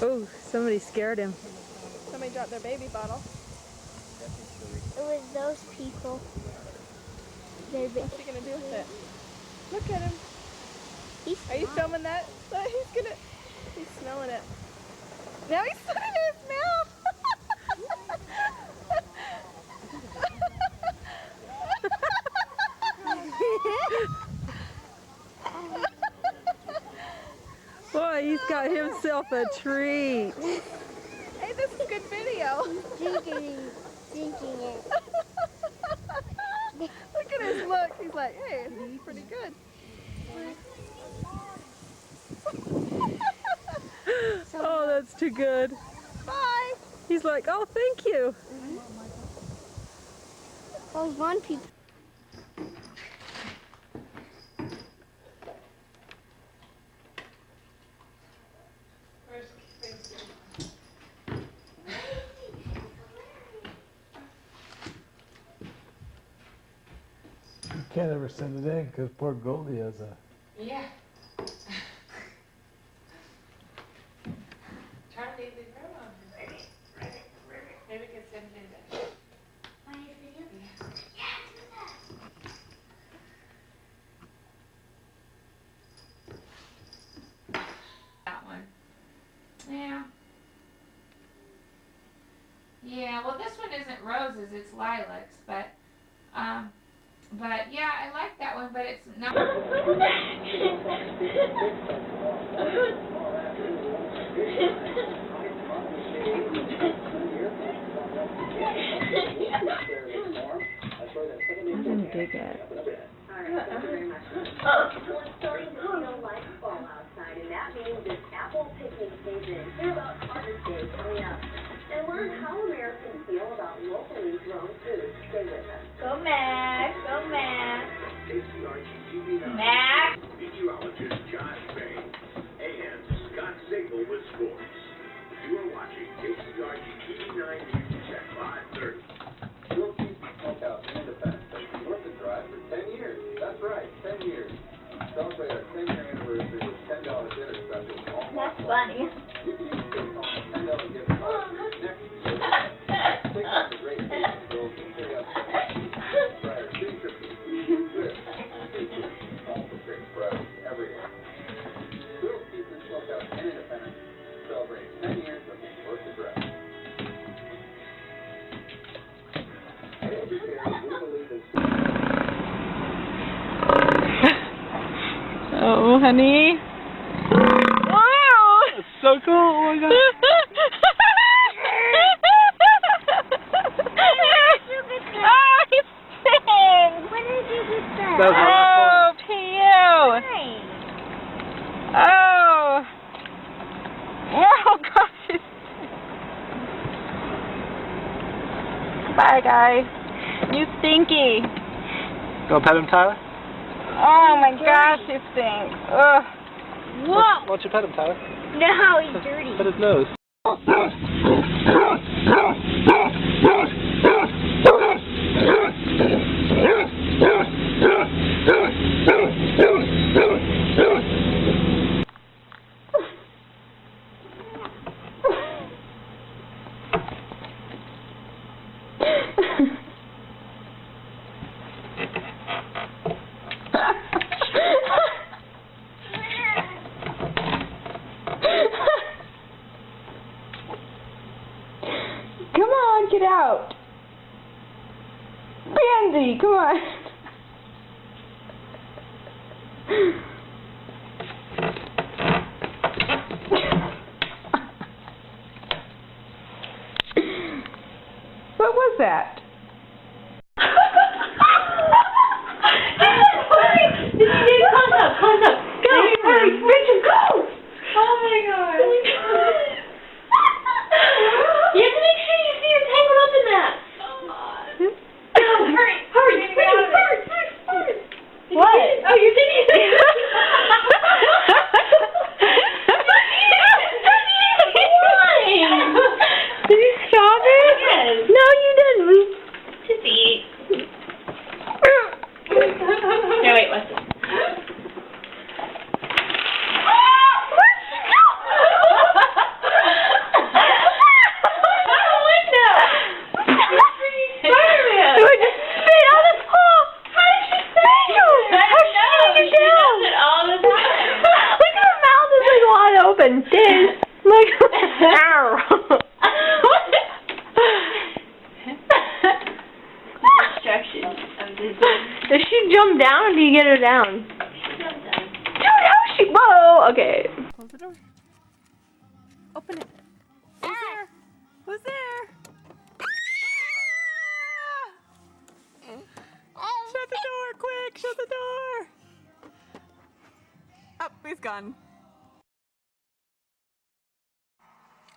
Oh, somebody scared him. Somebody dropped their baby bottle. It was those people. What's he gonna do with it? Look at him. Are you filming that? He's smelling it. Now he's putting it in his mouth. Boy, he's got himself a treat. Hey, this is good video. Drinking it. Look at his look. He's like, hey, this is pretty good. Oh, that's too good. Bye. He's like, oh, thank you. Those one people. You can't ever send it in because poor Goldie has a... Yeah. Try to leave the room on. Maybe we can send it in. That one. Yeah. Yeah, well this one isn't roses, it's lilacs, but yeah, I like that one, but it's not. I didn't dig it. Alright, thank you very much. Well, it's starting to feel like fall outside, and that means it's apple picking season. Hear about Harvest Day coming up, and learn how Americans feel about locally grown food. Stay with us. Go Max, go Max. KCRG-TV9. Max. Meteorologist Josh Bay and Scott Sabel with sports. You are watching KCRG-TV9 News at 5:30. Wilkie's Smokehouse in Independence has been worth the drive for 10 years. That's right, 10 years. Celebrate our 10-year anniversary with $10 dinner specials all month That's long. funny. You can even take home a $10 gift card for your next year. 600 great tasting girls can carry up to try our signature food, Swift, seafood, all the great varieties everywhere. Wilkie's Smokehouse in Independence celebrating 10 years of being worth the drive. Oh, honey. Wow! That's so cool. Oh my god. Oh, he sings! When did you get that? That's Oh, P.U. Oh. Oh, gosh. Bye, guys. You stinky. Go pet him, Tyler? Oh, my gosh, you stink. Ugh. Whoa! Why don't you pet him, Tyler? No, he's dirty. Pet his nose. Come on, get out. Bandy, come on. What was that? Close up. Go, hurry, Richard, go! Oh my god. You have to make sure you see you're tangled up in that. Go, hurry, hurry. What? Oh, you're thinking. Why? Did you stop it? Yes. No, you didn't. is. Like, ow. Destruction of this. Does she jump down or do you get her down? She jumps down. Dude, how is she? Whoa, okay. Close the door. Open it. Who's there? Who's there? Shut the door, quick! Shut the door! Oh, he's gone.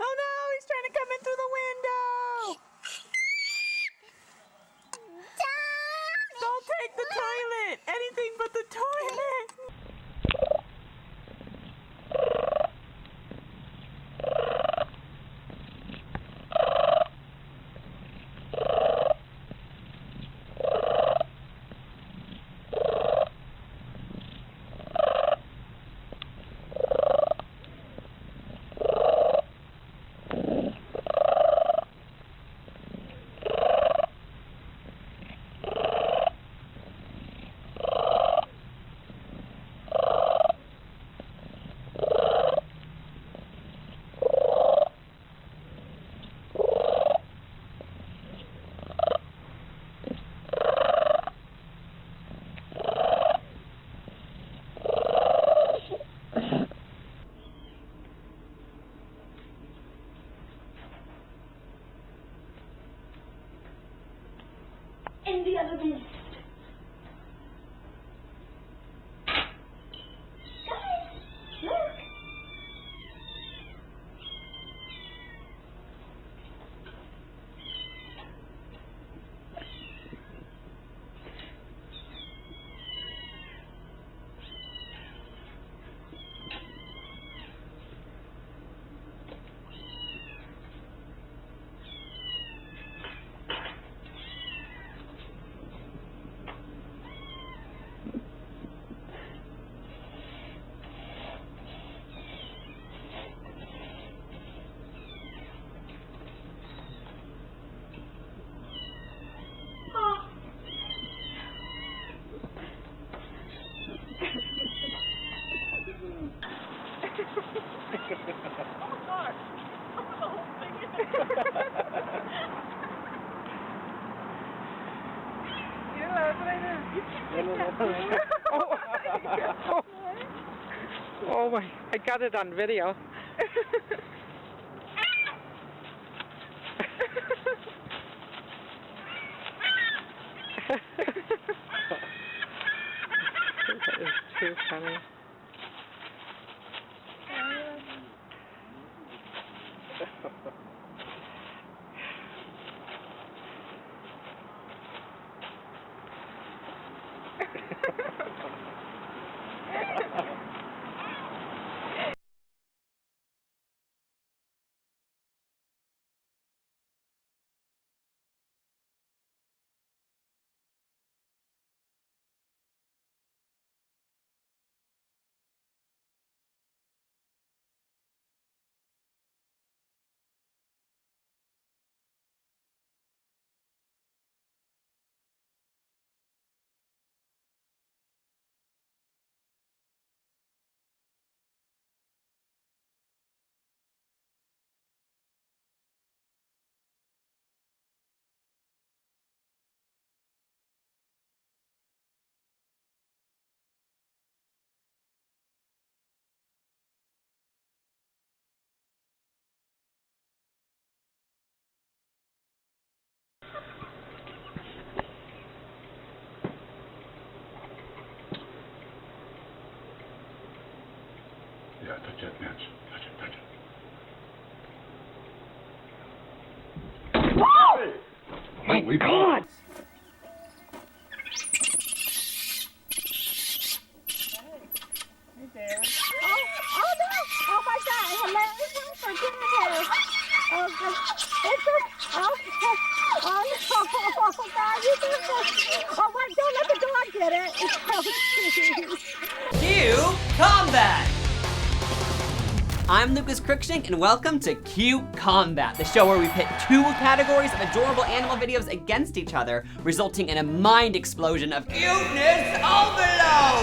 Oh no, he's trying to come in through the window! Don't take the toilet! Anything but the toilet! In the other beast. Guys, look. Oh my, I got it on video. That is too funny. Yeah, touch that bench. Touch it, touch it. Oh My God! Oh no! Oh my God! Hello, for goodness! Oh, it's okay. Oh no! Oh God, you did this! Oh my! Don't let the dog get it! Oh jeez! Q Combat! I'm Lucas Cruikshank, and welcome to Q Combat, the show where we pit two categories of adorable animal videos against each other, resulting in a mind explosion of cuteness overload!